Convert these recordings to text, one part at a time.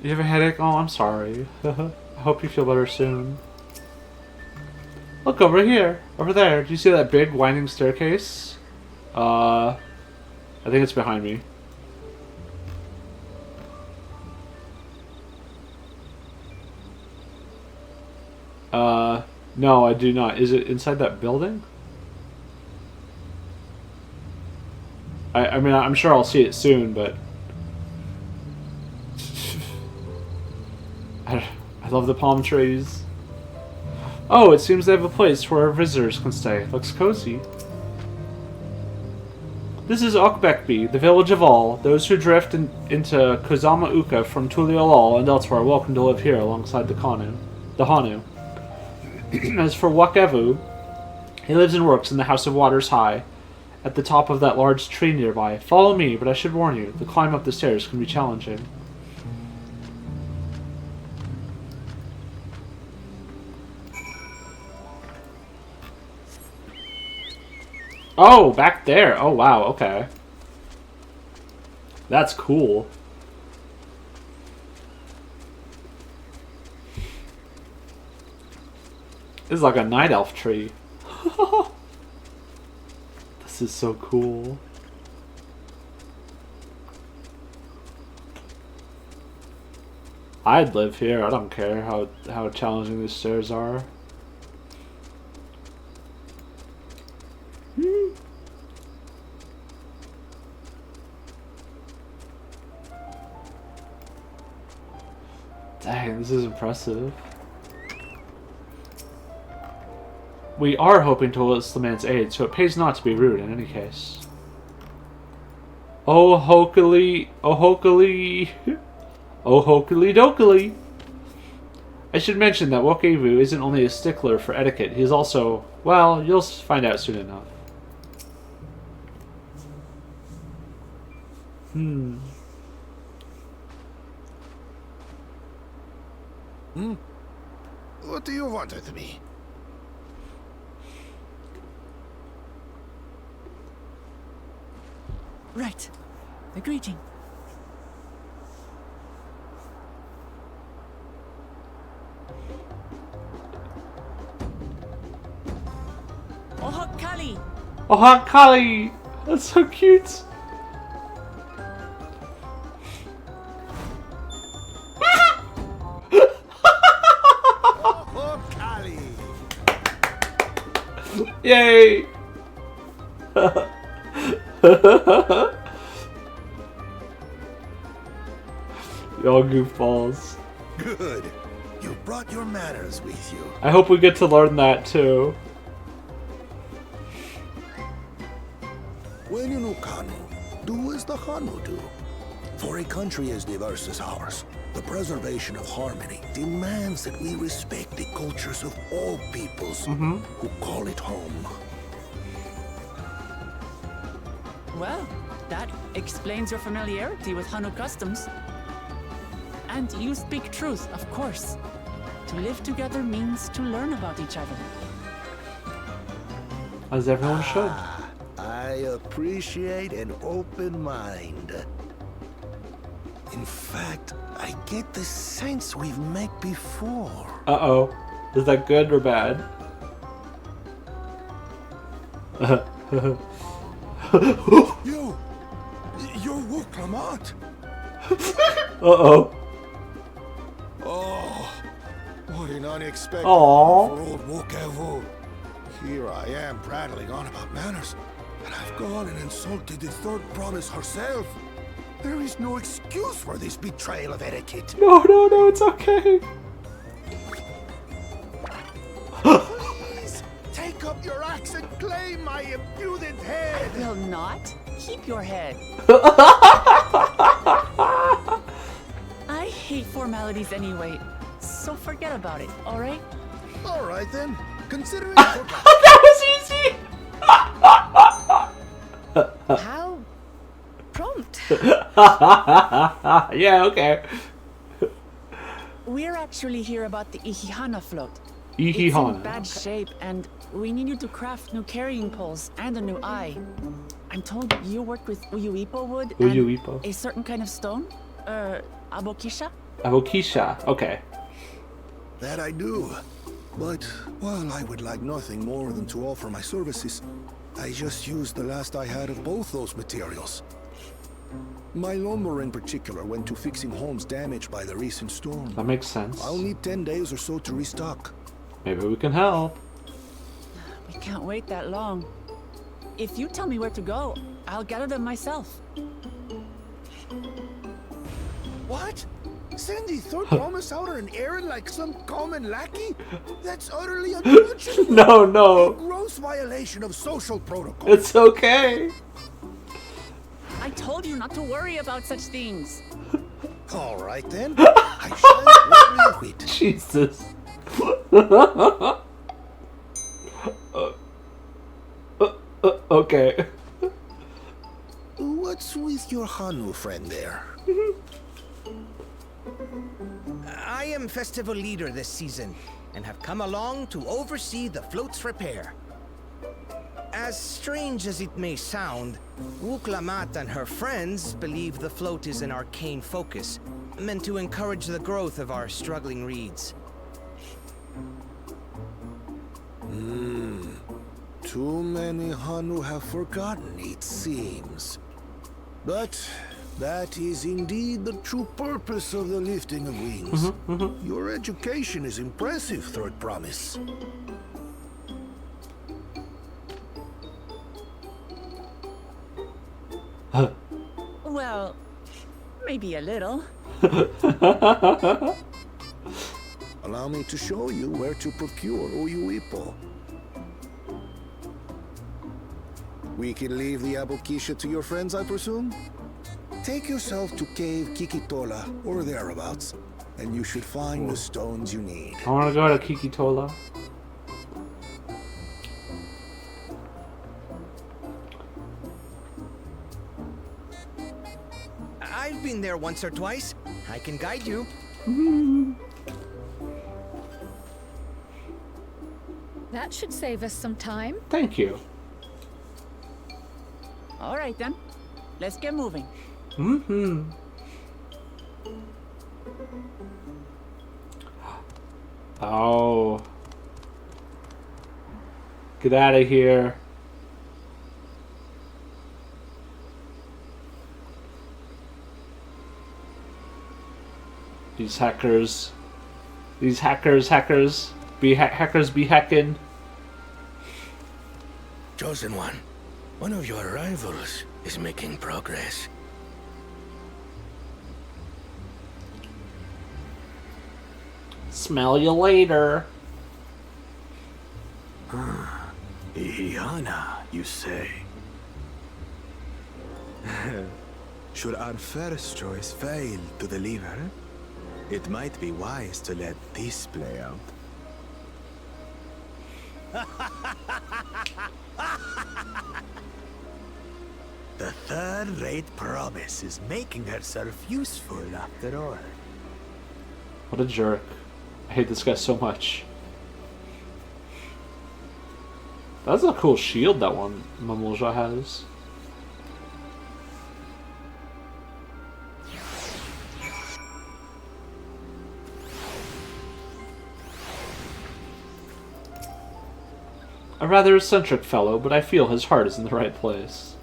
You have a headache? Oh, I'm sorry. I hope you feel better soon. Look over here. Over there. Do you see that big winding staircase? I think it's behind me. No, I do not. Is it inside that building? I mean, I'm sure I'll see it soon, but... I love the palm trees. Oh, it seems they have a place where our visitors can stay. Looks cozy. This is Okbekbi, the village of all. Those who drift into Kozama Uka from Tuliolol and elsewhere are welcome to live here alongside the Hanu. As for Wakevu, he lives and works in the House of Waters High, at the top of that large tree nearby. Follow me, but I should warn you, the climb up the stairs can be challenging. Oh, back there. Oh, wow, okay. That's cool. This is like a night elf tree. This is so cool. I'd live here. I don't care how challenging these stairs are. Dang, this is impressive. We are hoping to enlist the man's aid, so it pays not to be rude in any case. Oh hokily, oh hokily, oh hokily dokily. I should mention that Wokevu isn't only a stickler for etiquette, he is also, well, you'll find out soon enough. What do you want with me? Right. A greeting. Ohakali! Ohakali! That's so cute! Oh, Kali! Yay! Y'all goofballs. Good. You brought your manners with you. I hope we get to learn that too. When you know Kanu, do as the Hanu do. For a country as diverse as ours, the preservation of harmony demands that we respect the cultures of all peoples who call it home. Well, that explains your familiarity with Hanu customs. And you speak truth, of course. To live together means to learn about each other. As everyone should. I appreciate an open mind. In fact, I get the sense we've met before. Uh-oh. Is that good or bad? You're Wuklamot. Uh-oh. Oh, what an unexpected Aww. for old Wokevu. Here I am prattling on about manners, and I've gone and insulted the third promise herself. There is no excuse for this betrayal of etiquette. No, it's okay. Please, take up your axe and claim my impudent head. Will not. Keep your head. I hate formalities anyway, so forget about it, alright? All right then, consider it forgotten. That was easy! How prompt. Yeah, okay. We're actually here about the Ihihana float. It's Ihihana. in bad shape, and we need you to craft new carrying poles and a new eye. I'm told you work with Uyuipo wood Uyuipo. and a certain kind of stone? Abokisha? Avokisha. Okay. That I do. But while I would like nothing more than to offer my services, I just used the last I had of both those materials. My lumber in particular went to fixing homes damaged by the recent storm. That makes sense. I'll need 10 days or so to restock. Maybe we can help. We can't wait that long. If you tell me where to go, I'll gather them myself. What? Send the third promise out on an errand like some common lackey? That's utterly unconscionable. No, no. Gross violation of social protocol. It's okay. I told you not to worry about such things. All right then. I shan't worry a whit. Jesus. Okay. What's with your Hanu friend there? I am festival leader this season, and have come along to oversee the float's repair. As strange as it may sound, Wuklamat and her friends believe the float is an arcane focus, meant to encourage the growth of our struggling reeds. Too many Hanu have forgotten, it seems. But that is indeed the true purpose of the lifting of wings. Your education is impressive, Third Promise. Well, maybe a little. Allow me to show you where to procure Uyuipo. We can leave the Abokisha to your friends, I presume? Take yourself to Cave Kikitola or thereabouts, and you should find the stones you need. I want to go to Kikitola. I've been there once or twice. I can guide you. That should save us some time. Thank you. All right then. Let's get moving. Oh. Get out of here. These hackers. These hackers. Hackers be hacking. Chosen One, one of your rivals is making progress. Smell you later. Ihiana, you say? Should our first choice fail to deliver, it might be wise to let this play out. The third-rate promise is making herself useful after all. What a jerk. I hate this guy so much. That's a cool shield that one Mamulja has. A rather eccentric fellow, but I feel his heart is in the right place.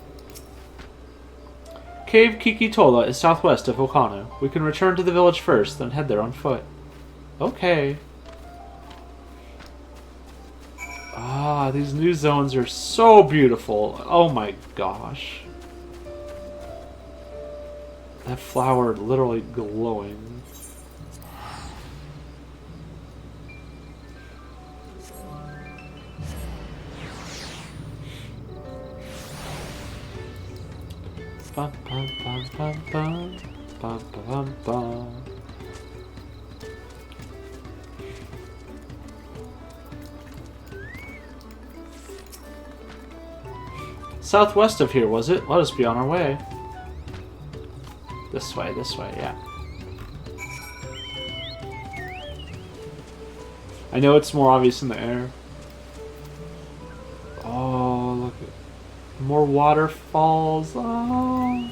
Cave Kikitola is southwest of Okano. We can return to the village first, then head there on foot. Okay. Ah, these new zones are so beautiful. Oh my gosh. That flower literally glowing. Bum, bum, bum, bum, bum. Bum, bum, bum. Southwest of here, was it? Let us be on our way. This way, yeah. I know it's more obvious in the air. Oh, look at more waterfalls. Oh.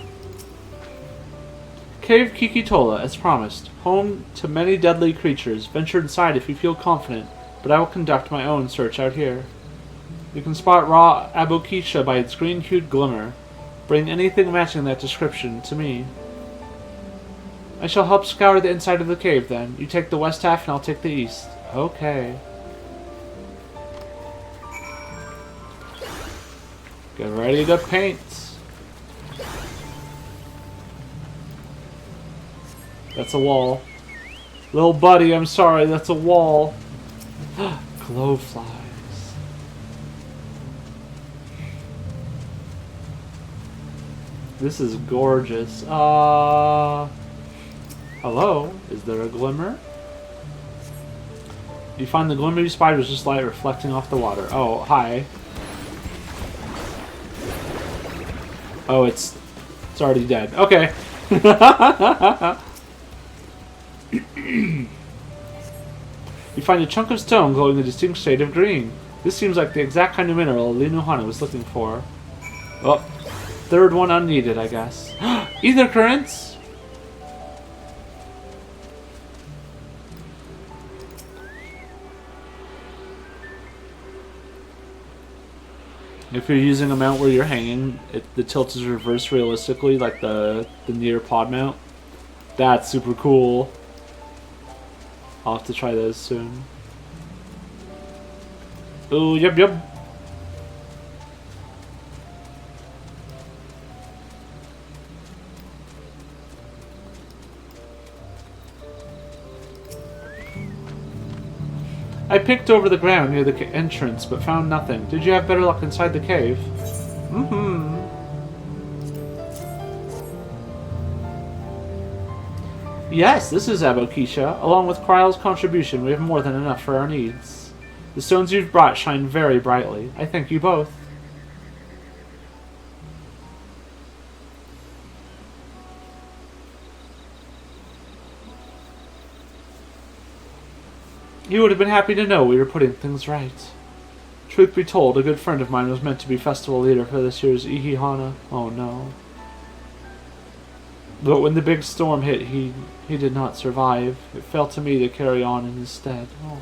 Cave Kikitola, as promised. Home to many deadly creatures. Venture inside if you feel confident, but I will conduct my own search out here. You can spot raw abokisha by its green-hued glimmer. Bring anything matching that description to me. I shall help scour the inside of the cave, then. You take the west half and I'll take the east. Okay. Get ready to paint. That's a wall. Little buddy, I'm sorry, that's a wall. Glowflies. This is gorgeous. Hello? Is there a glimmer? You find the glimmer you spied was just light reflecting off the water. Oh, hi. Oh, it's already dead. Okay. You find a chunk of stone glowing a distinct shade of green. This seems like the exact kind of mineral Linuhana was looking for. Oh, third one unneeded, I guess. Ether currents! If you're using a mount where you're hanging, the tilt is reversed realistically, like the near pod mount. That's super cool. I'll have to try those soon. Ooh, yep. I picked over the ground near the entrance, but found nothing. Did you have better luck inside the cave? Mm-hmm. Yes, this is Abokisha. Along with Kryle's contribution, we have more than enough for our needs. The stones you've brought shine very brightly. I thank you both. You would have been happy to know we were putting things right. Truth be told, a good friend of mine was meant to be festival leader for this year's Ihihana. Oh no. But when the big storm hit, he did not survive. It fell to me to carry on in his stead. Oh.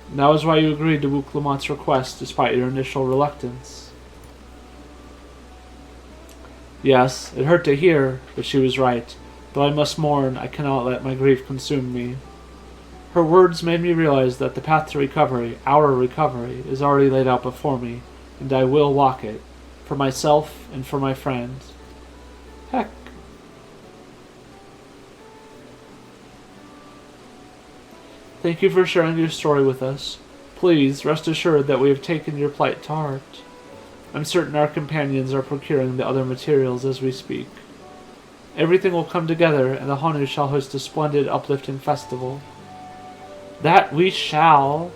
And that was why you agreed to Wuklamat's request, despite your initial reluctance. Yes, it hurt to hear, but she was right. Though I must mourn, I cannot let my grief consume me. Her words made me realize that the path to recovery, our recovery, is already laid out before me, and I will walk it, for myself and for my friends. Heck. Thank you for sharing your story with us. Please, rest assured that we have taken your plight to heart. I'm certain our companions are procuring the other materials as we speak. Everything will come together, and the Honu shall host a splendid, uplifting festival. That we shall.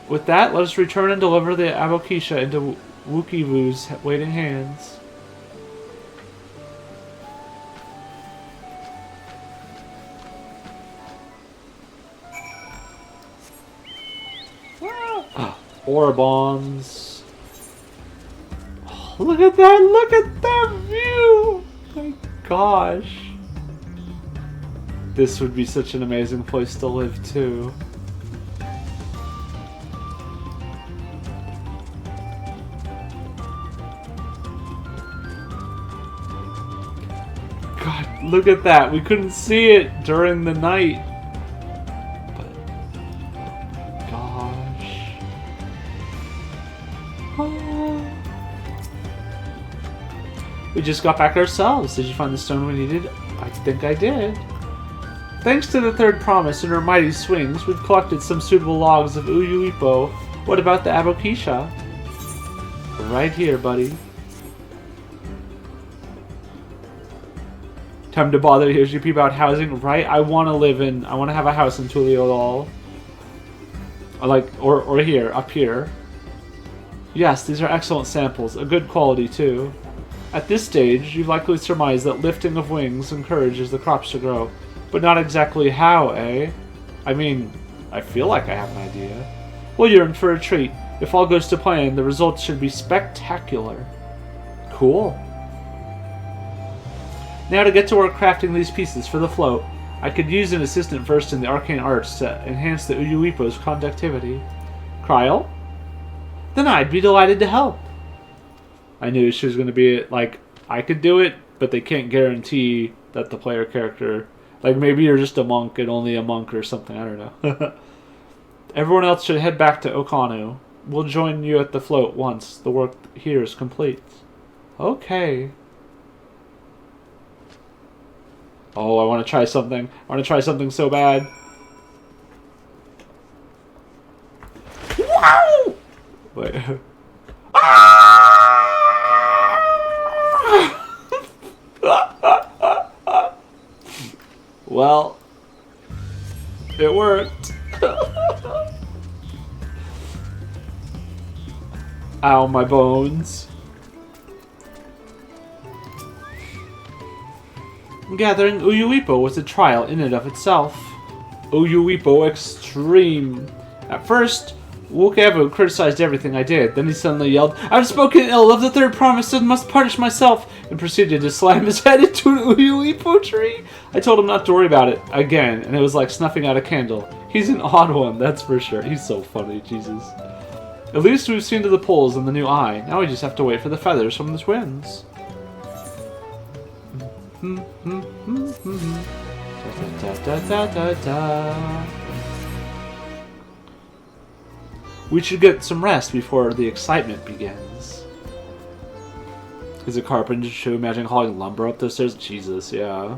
With that, let us return and deliver the Abokisha into Wukivu's waiting hands. Ore bombs. Oh, look at that! Look at that view! My gosh. This would be such an amazing place to live, too. God, look at that. We couldn't see it during the night. But, gosh. Oh. We just got back ourselves. Did you find the stone we needed? I think I did. Thanks to the third promise and her mighty swings, we've collected some suitable logs of Uyuipo. What about the Abokisha? Right here, buddy. Time to bother Yoshi about housing, right? I want to have a house in Tuliolol. Or here, up here. Yes, these are excellent samples, a good quality too. At this stage, you've likely surmised that lifting of wings encourages the crops to grow. But not exactly how, eh? I mean, I feel like I have an idea. Well, you're in for a treat. If all goes to plan, the results should be spectacular. Cool. Now to get to work crafting these pieces for the float. I could use an assistant versed in the arcane arts to enhance the Uyuipo's conductivity. Kryl? Then I'd be delighted to help. I knew she was going to be like, I could do it, but they can't guarantee that the player character... Like, maybe you're just a monk and only a monk or something, I don't know. Everyone else should head back to Okanu. We'll join you at the float once the work here is complete. Okay. Oh, I want to try something. I want to try something so bad. Wow! Wait. Well, it worked. Ow, my bones. Gathering Uyuipo was a trial in and of itself. Uyuipo Extreme. At first, Wukevu criticized everything I did. Then he suddenly yelled, "I've spoken ill of the third promise and must punish myself," and proceeded to slam his head into an Uyuipo tree. I told him not to worry about it again, and it was like snuffing out a candle. He's an odd one, that's for sure. He's so funny, Jesus. At least we've seen to the poles in the new eye. Now we just have to wait for the feathers from the twins. We should get some rest before the excitement begins. Is a carpenter should imagine hauling lumber up those stairs? Jesus, yeah.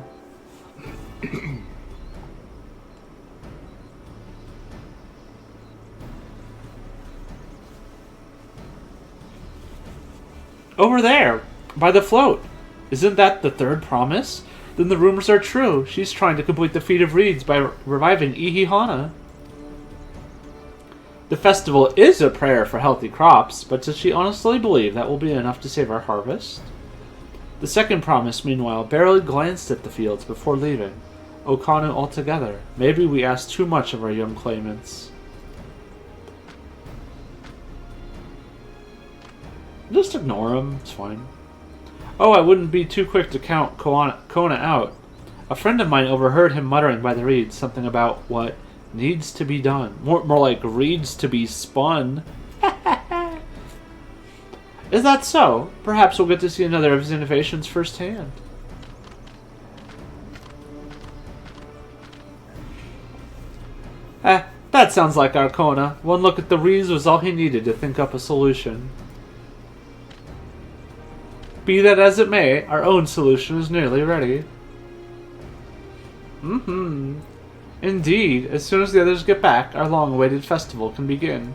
Over there, by the float. Isn't that the third promise? Then the rumors are true. She's trying to complete the feat of reeds by reviving Ihihana. The festival is a prayer for healthy crops, but does she honestly believe that will be enough to save our harvest? The second promise, meanwhile, barely glanced at the fields before leaving Okanu altogether. Maybe we asked too much of our young claimants. Just ignore them, it's fine. Oh, I wouldn't be too quick to count Kona out. A friend of mine overheard him muttering by the reeds something about what needs to be done. More like reeds to be spun. Is that so? Perhaps we'll get to see another of his innovations firsthand. That sounds like our Kona. One look at the reeds was all he needed to think up a solution. Be that as it may, our own solution is nearly ready. Indeed, as soon as the others get back, our long-awaited festival can begin.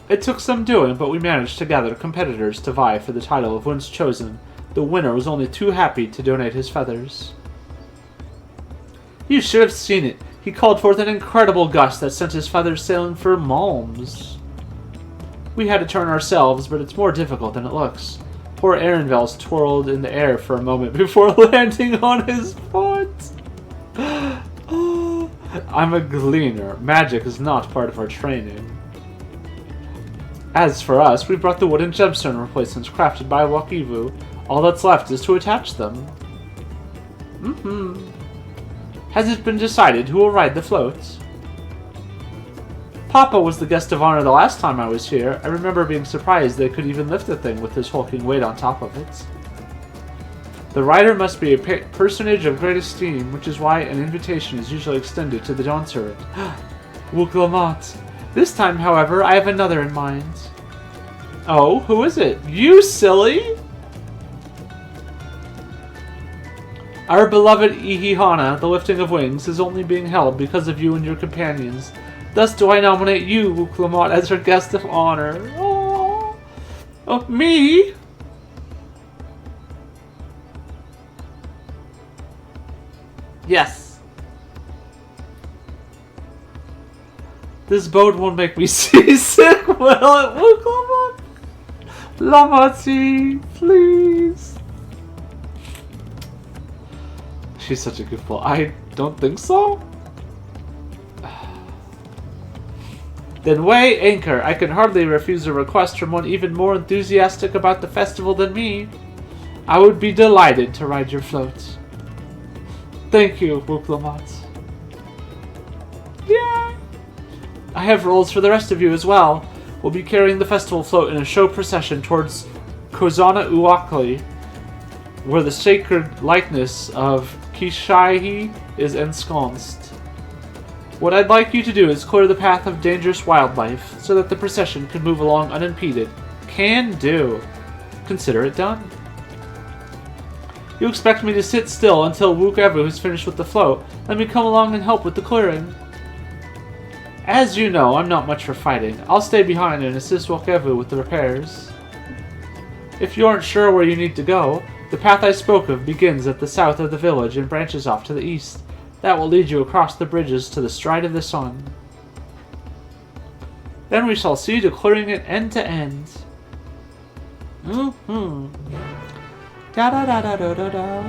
It took some doing, but we managed to gather competitors to vie for the title of Once Chosen. The winner was only too happy to donate his feathers. You should have seen it. He called forth an incredible gust that sent his feathers sailing for Malms. We had to turn ourselves, but it's more difficult than it looks. Poor Ehrenvels twirled in the air for a moment before landing on his foot. I'm a gleaner. Magic is not part of our training. As for us, we brought the wooden gemstone replacements crafted by Wakivu. All that's left is to attach them. Has it been decided who will ride the floats? Papa was the guest of honor the last time I was here. I remember being surprised they could even lift the thing with his hulking weight on top of it. The rider must be a personage of great esteem, which is why an invitation is usually extended to the Dawn Servant. Wuklamat. This time, however, I have another in mind. Oh, who is it? You silly! Our beloved Ihihana, the lifting of wings, is only being held because of you and your companions. Thus do I nominate you, Wuklamat, as our guest of honor. Oh, me? Yes. This boat won't make me seasick, will it, Wuklamat? Lamati, please. She's such a goofball. I don't think so. Then weigh anchor. I can hardly refuse a request from one even more enthusiastic about the festival than me. I would be delighted to ride your float. Thank you, Wuklamat. Yeah. I have roles for the rest of you as well. We'll be carrying the festival float in a show procession towards Kozana Uakli, where the sacred likeness of Kishaihi is ensconced. What I'd like you to do is clear the path of dangerous wildlife so that the procession can move along unimpeded. Can do. Consider it done. You expect me to sit still until Wukevu is finished with the float. Let me come along and help with the clearing. As you know, I'm not much for fighting. I'll stay behind and assist Wukevu with the repairs. If you aren't sure where you need to go, the path I spoke of begins at the south of the village and branches off to the east. That will lead you across the bridges to the Stride of the Sun. Then we shall see to clearing it end to end. Da da da da da da da.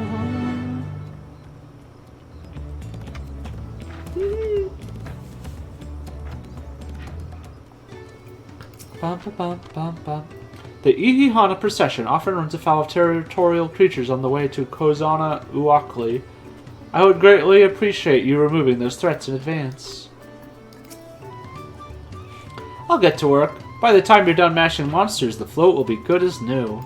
Bum, bum, bum, bum. The Ihihana procession often runs afoul of territorial creatures on the way to Kozana Uakli. I would greatly appreciate you removing those threats in advance. I'll get to work. By the time you're done mashing monsters, the float will be good as new.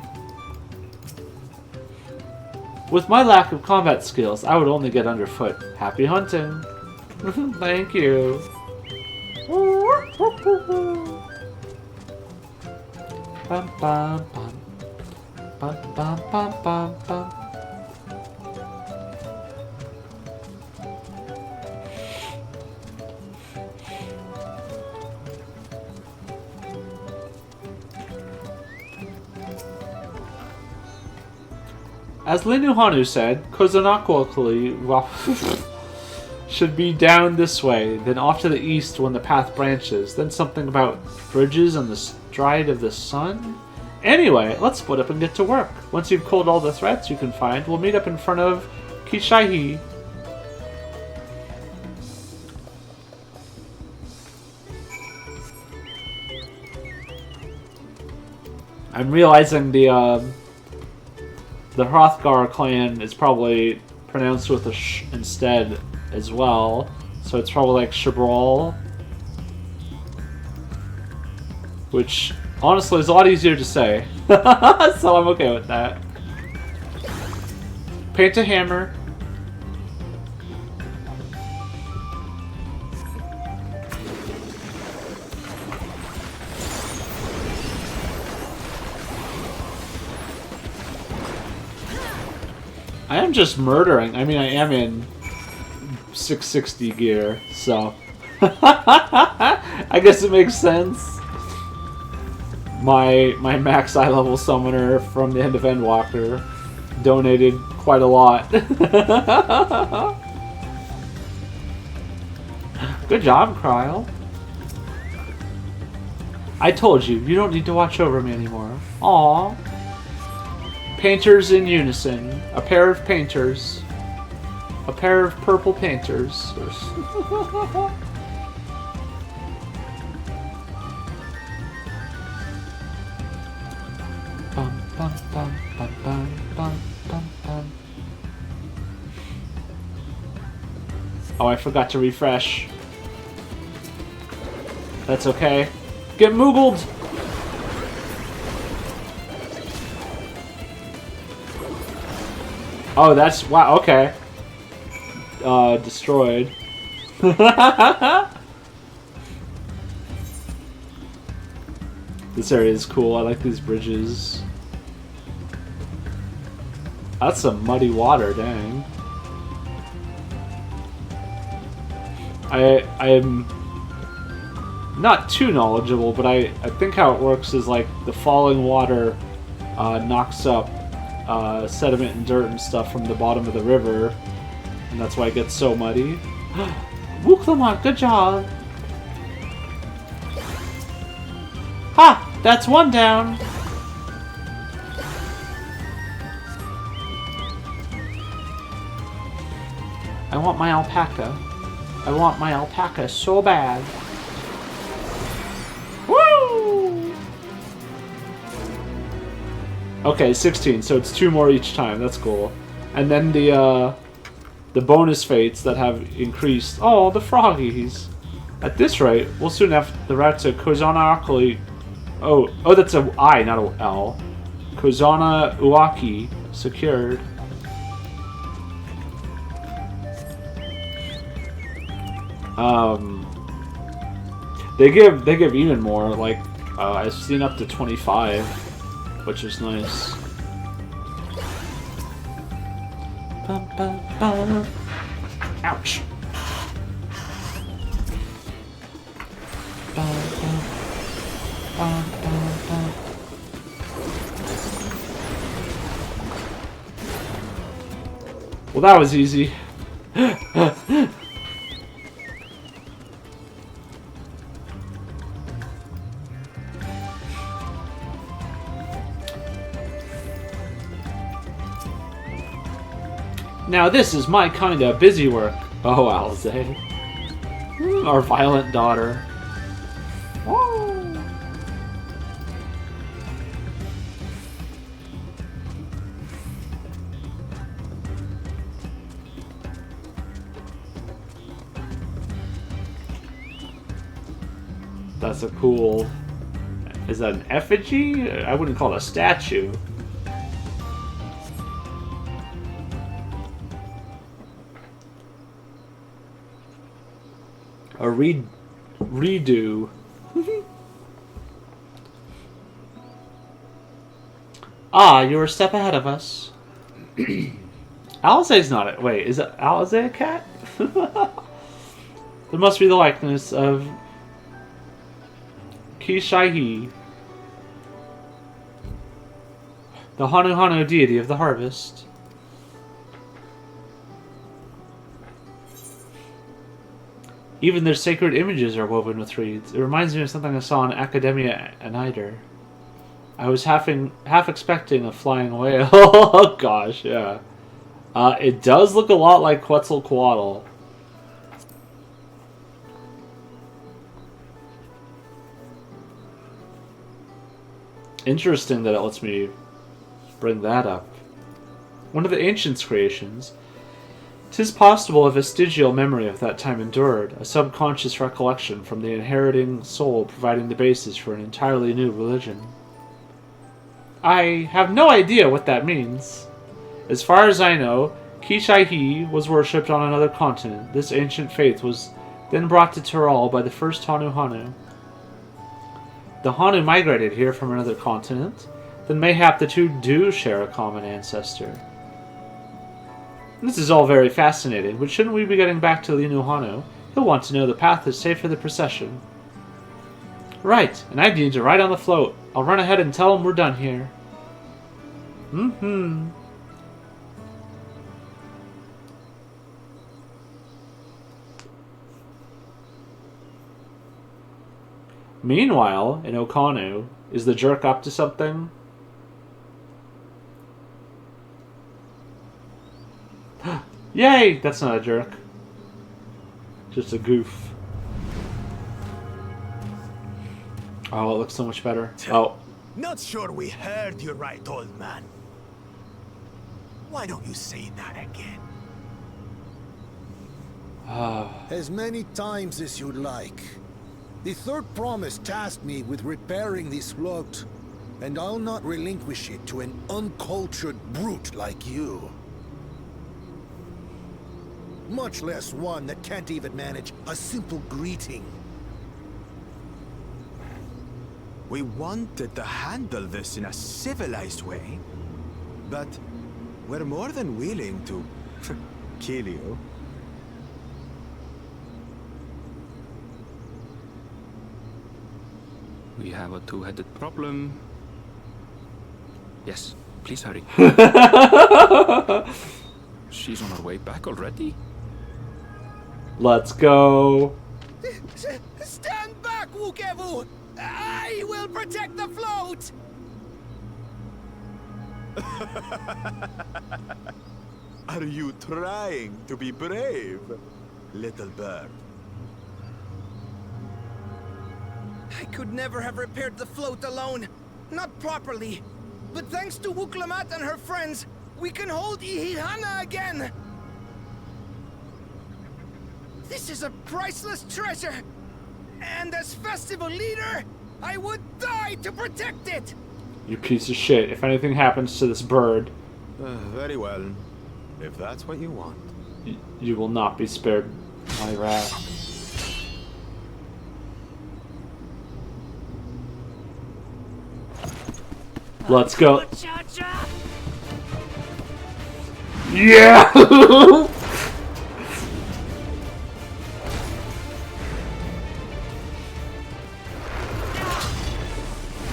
With my lack of combat skills, I would only get underfoot. Happy hunting. Thank you. Bum, bum, bum. Bum, bum, bum, bum, bum. As Linuhanu said, Kozanakwakli should be down this way, then off to the east when the path branches, then something about bridges on the Stride of the Sun? Anyway, let's split up and get to work. Once you've culled all the threats you can find, we'll meet up in front of Kishaihi. I'm realizing the Hrothgar clan is probably pronounced with a sh instead as well, so it's probably like Shabral, which honestly is a lot easier to say, so I'm okay with that. Paint a hammer. I am just murdering. I mean, I am in 660 gear, so I guess it makes sense. My max eye level summoner from the end of Endwalker donated quite a lot. Good job, Kryl. I told you, you don't need to watch over me anymore. Aww. Painters in unison. A pair of painters. A pair of purple painters. Bum, bum, bum, bum, bum, bum, bum, bum. Oh, I forgot to refresh. That's okay. Get moogled! Oh, that's... wow, okay. Destroyed. This area is cool. I like these bridges. That's some muddy water, dang. I'm not too knowledgeable, but I think how it works is like the falling water knocks up sediment and dirt and stuff from the bottom of the river, and that's why it gets so muddy. Wuklamat, good job! Ha! That's one down! I want my alpaca. I want my alpaca so bad. Okay, 16, so it's 2 more each time. That's cool. And then the bonus fates that have increased. Oh, the froggies. At this rate, we'll soon have the route to Kozana Akali. Oh, that's a I, not a L. Kozana Uaki secured. They give even more. Like I've seen up to 25, which is nice. Ouch. Well, that was easy. Now this is my kind of busy work. Oh, Alze. Our violent daughter. Woo. That's a cool... Is that an effigy? I wouldn't call it a statue. A redo. Ah, you were a step ahead of us. Alize's not it. Wait, is Alize a cat? There must be the likeness of Kishaihi, the Hanu Hanu deity of the harvest. Even their sacred images are woven with reeds. It reminds me of something I saw in Academia Anider. I was half expecting a flying whale. Oh gosh, yeah. It does look a lot like Quetzalcoatl. Interesting that it lets me bring that up. One of the ancients' creations. 'Tis possible a vestigial memory of that time endured, a subconscious recollection from the inheriting soul providing the basis for an entirely new religion. I have no idea what that means. As far as I know, Kishaihi was worshipped on another continent. This ancient faith was then brought to Tural by the first Hanu Hanu. The Hanu migrated here from another continent, then mayhap the two do share a common ancestor. This is all very fascinating, but shouldn't we be getting back to Linu Hanu? He'll want to know the path is safe for the procession. Right, and I need to ride on the float. I'll run ahead and tell him we're done here. Mm-hmm. Meanwhile, in Okanu, is the jerk up to something? Yay! That's not a jerk. Just a goof. Oh, it looks so much better. Oh. Not sure we heard you right, old man. Why don't you say that again? As many times as you'd like. The third promise tasked me with repairing this float, and I'll not relinquish it to an uncultured brute like you. Much less one that can't even manage a simple greeting. We wanted to handle this in a civilized way, but we're more than willing to kill you. We have a two-headed problem. Yes, please hurry. She's on her way back already? Let's go. Stand back, Wukevu! I will protect the float! Are you trying to be brave, little bird? I could never have repaired the float alone. Not properly. But thanks to Wuklamat and her friends, we can hold Ihihana again! This is a priceless treasure! And as festival leader, I would die to protect it! You piece of shit. If anything happens to this bird, Very well. If that's what you want. you will not be spared my wrath. Let's go. Yeah!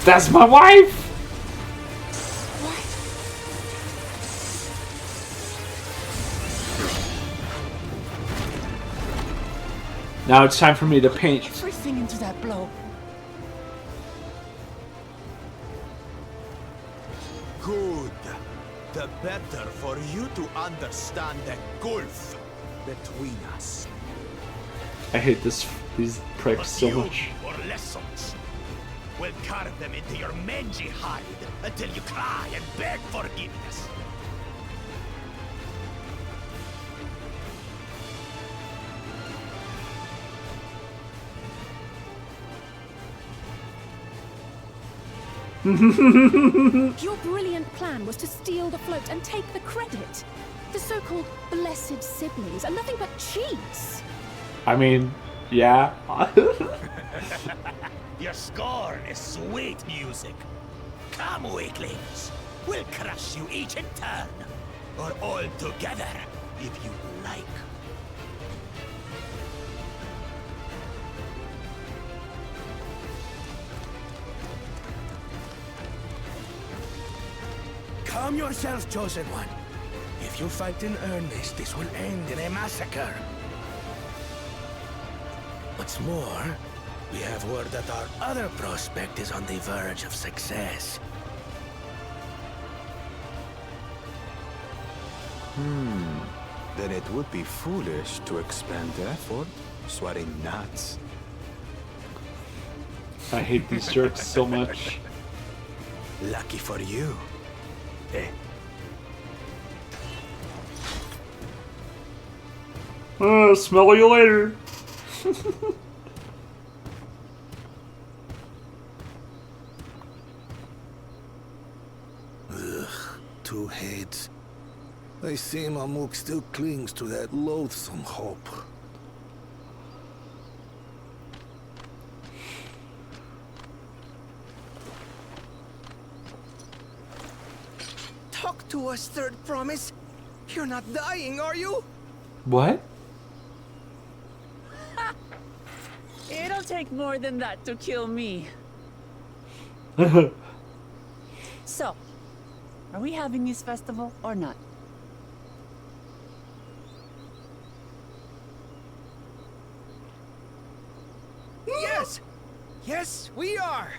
That's my wife! Now it's time for me to paint. Everything into that blow. Good. The better for you to understand the gulf between us. I hate these pricks so much. Or lessons. We'll carve them into your mangy hide until you cry and beg forgiveness. Your brilliant plan was to steal the float and take the credit. The so-called blessed siblings are nothing but cheats. I mean, yeah. Your scorn is sweet music. Come, weaklings. We'll crush you each in turn. Or all together, if you like. Calm yourself, Chosen One. If you fight in earnest, this will end in a massacre. What's more, we have word that our other prospect is on the verge of success. Then it would be foolish to expend effort sweating nuts. I hate these jerks so much. Lucky for you. Smell you later. Two heads. I see Mamuk still clings to that loathsome hope. Talk to us, Third Promise. You're not dying, are you? What? It'll take more than that to kill me. So, are we having this festival or not? Yes! Yes, we are!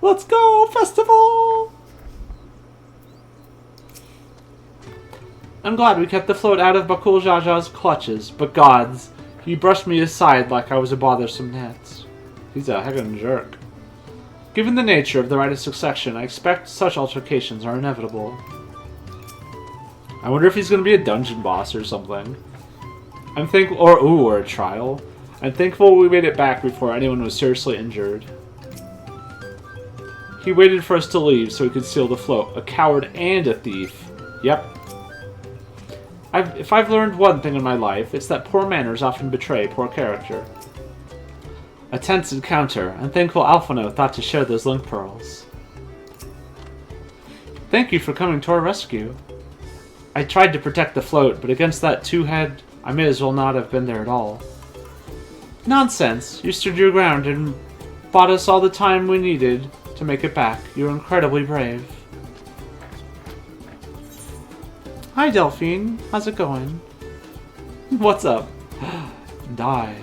Let's go, festival! I'm glad we kept the float out of Bakul Jaja's clutches, but gods, he brushed me aside like I was a bothersome gnat. He's a heckin' jerk. Given the nature of the rite of succession, I expect such altercations are inevitable. I wonder if he's gonna be a dungeon boss or something. I'm thankful, or a trial. I'm thankful we made it back before anyone was seriously injured. He waited for us to leave so he could steal the float. A coward and a thief. Yep. If I've learned one thing in my life, it's that poor manners often betray poor character. A tense encounter. I'm thankful Alphino thought to share those link pearls. Thank you for coming to our rescue. I tried to protect the float, but against that two-head, I may as well not have been there at all. Nonsense. You stood your ground and bought us all the time we needed to make it back. You're incredibly brave. Hi, Delphine. How's it going? What's up? Die.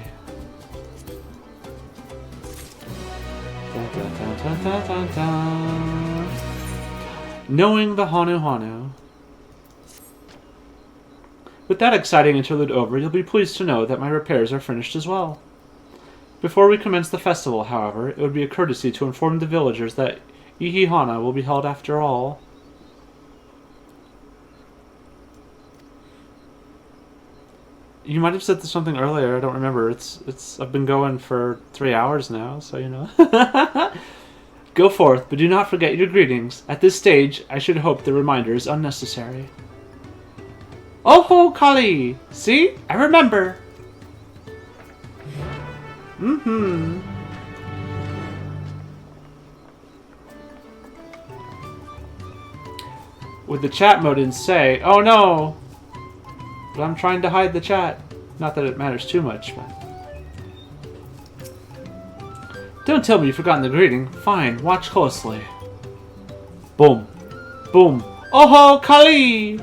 Knowing the Hanu Hanu. With that exciting interlude over, you'll be pleased to know that my repairs are finished as well. Before we commence the festival, however, it would be a courtesy to inform the villagers that Ihihana will be held after all. You might have said something earlier, I don't remember. I've been going for 3 hours now, so you know. Go forth, but do not forget your greetings. At this stage, I should hope the reminder is unnecessary. Oh ho, Kali! See? I remember! Mm-hmm. With the chat mode in say, oh no! But I'm trying to hide the chat. Not that it matters too much, but... Don't tell me you've forgotten the greeting. Fine, watch closely. Boom. Boom. Oh ho, Kali!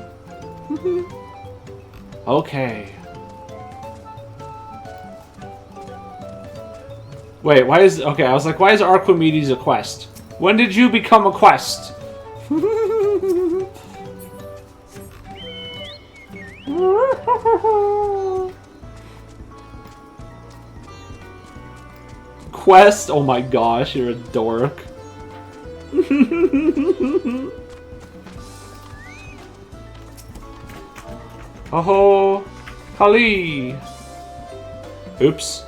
Okay. Wait, why is... Okay, I was like, why is Archimedes a quest? When did you become a quest? Quest? Oh my gosh, you're a dork. Oh, Kali! Oops.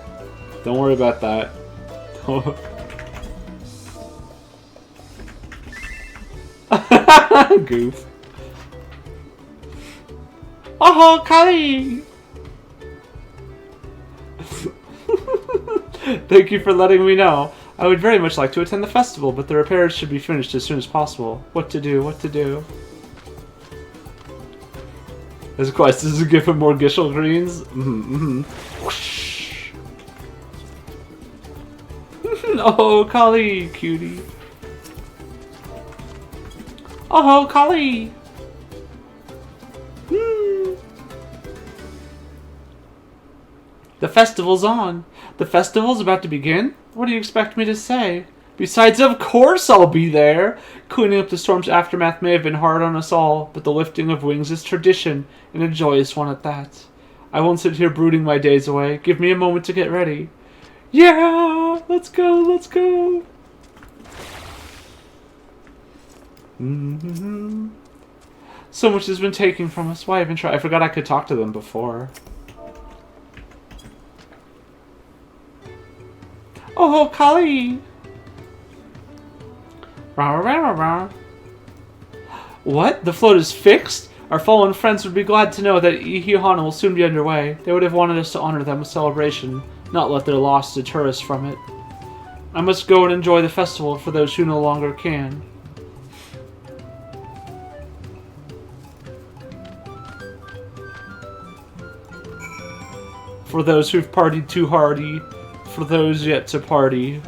Don't worry about that. Goof. Oh, Kali! Thank you for letting me know. I would very much like to attend the festival, but the repairs should be finished as soon as possible. What to do, what to do. This quest is to give him more Gishel greens. Whoosh. Oh, Kali, cutie. Oh, Kali. The festival's on. The festival's about to begin? What do you expect me to say? Besides, of course I'll be there! Cleaning up the storm's aftermath may have been hard on us all, but the lifting of wings is tradition, and a joyous one at that. I won't sit here brooding my days away. Give me a moment to get ready. Yeah! Let's go, let's go! So much has been taken from us. Why even try? I forgot I could talk to them before. Oh, Kali! What? The float is fixed? Our fallen friends would be glad to know that Ihihana will soon be underway. They would have wanted us to honor them with celebration, not let their loss deter us from it. I must go and enjoy the festival for those who no longer can. For those who've partied too hardy. For those yet to party.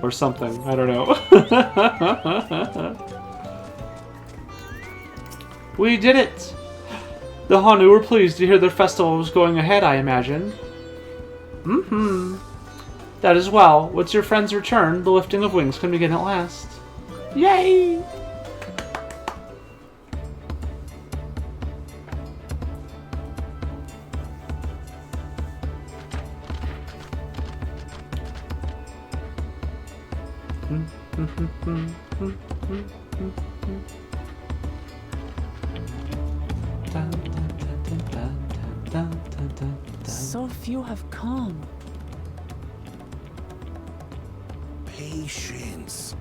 Or something. I don't know. We did it! The Hanu were pleased to hear their festival was going ahead, I imagine. That is well. Once your friends return, the lifting of wings can begin at last. Yay! So few have come. Patience.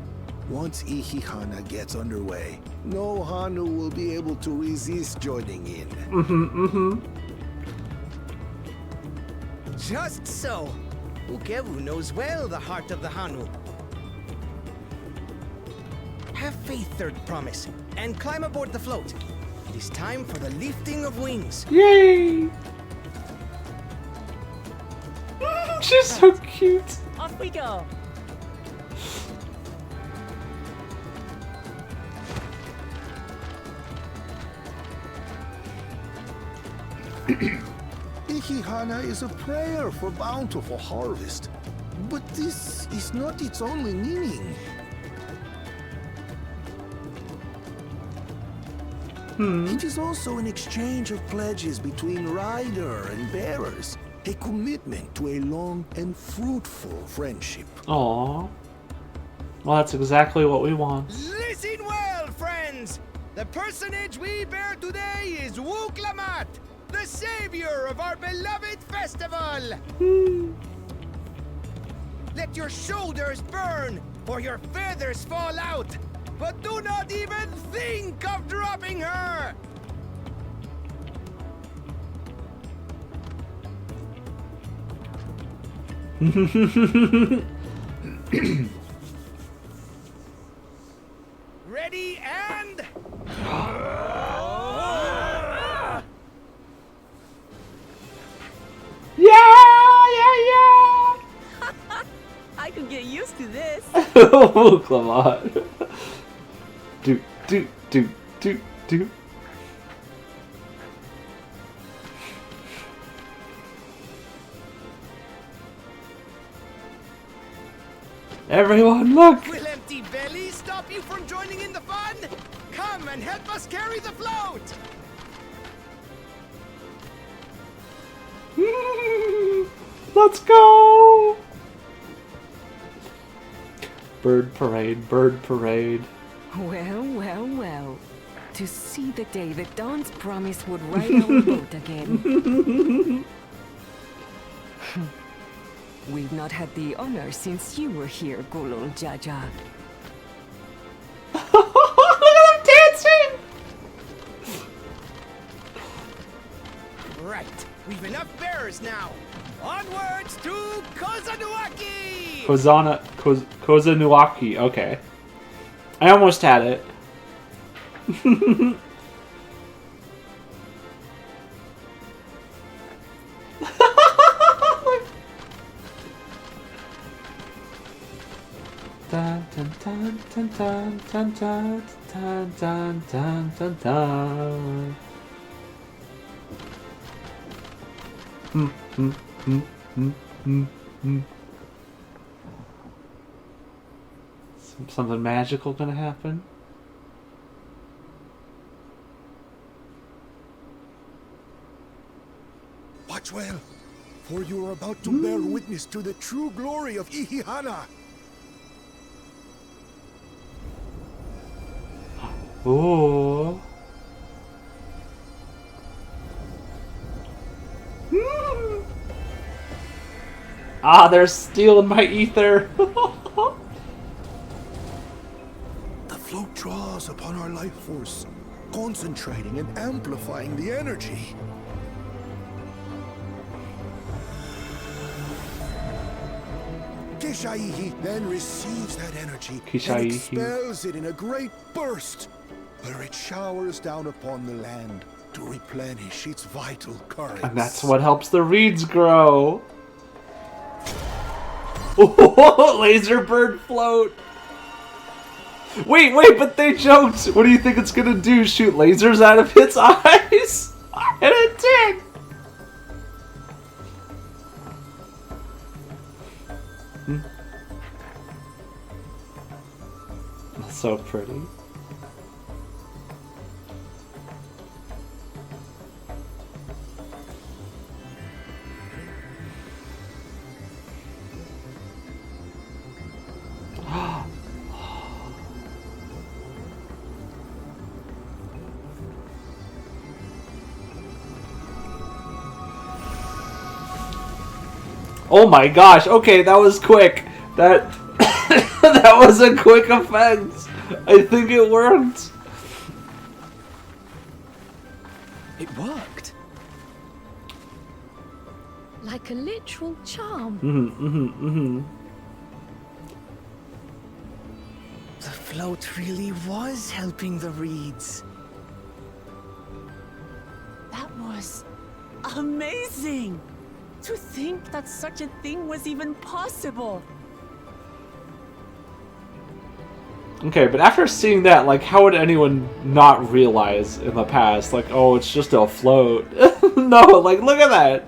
Once Ihihana gets underway, no Hanu will be able to resist joining in. Just so. Ukevu knows well the heart of the Hanu. Have faith, Third Promise, and climb aboard the float. It is time for the lifting of wings. Yay! She's so cute. Off we go. Ihihana is a prayer for bountiful harvest. But this is not its only meaning. It is also an exchange of pledges between rider and bearers. A commitment to a long and fruitful friendship. Aww. Well, that's exactly what we want. Listen well, friends! The personage we bear today is Wuklamat, the savior of our beloved festival! Let your shoulders burn, or your feathers fall out, but do not even think of dropping her! Ready and... Yeah! I could get used to this. Oh, Clement. Do. Everyone, look! Will empty belly stop you from joining in the fun? Come and help us carry the float! Let's go! Bird parade, bird parade. Well. To see the day that Dawn's promised would ride our boat again. We've not had the honor since you were here, Gulul Jaja. Look at them dancing! Right, we've enough bearers now. Onwards to Kozanuaki! Kozanuaki, okay. I almost had it. Dun, dun, dun, dun, dun, dun, dun, dun, dun, dun, dun, dun. Something magical gonna happen? Watch well, for you are about to bear witness to the true glory of Ihihana. Ooh. Ah, they're stealing my ether. The float draws upon our life force, concentrating and amplifying the energy. Kishaihi then receives that energy and Kishaihi. expels it in a great burst, where it showers down upon the land to replenish its vital currents. And that's what helps the reeds grow. Oh, laser bird float. Wait, but they joked. What do you think it's gonna do? Shoot lasers out of its eyes? And it did. That's so pretty. Oh my gosh, okay, that was quick. That that was a quick effect. I think it worked. It worked. Like a literal charm. The float really was helping the reeds. That was amazing! To think that such a thing was even possible. Okay, but after seeing that, like, how would anyone not realize in the past, like, oh, it's just a float? No, like, look at that.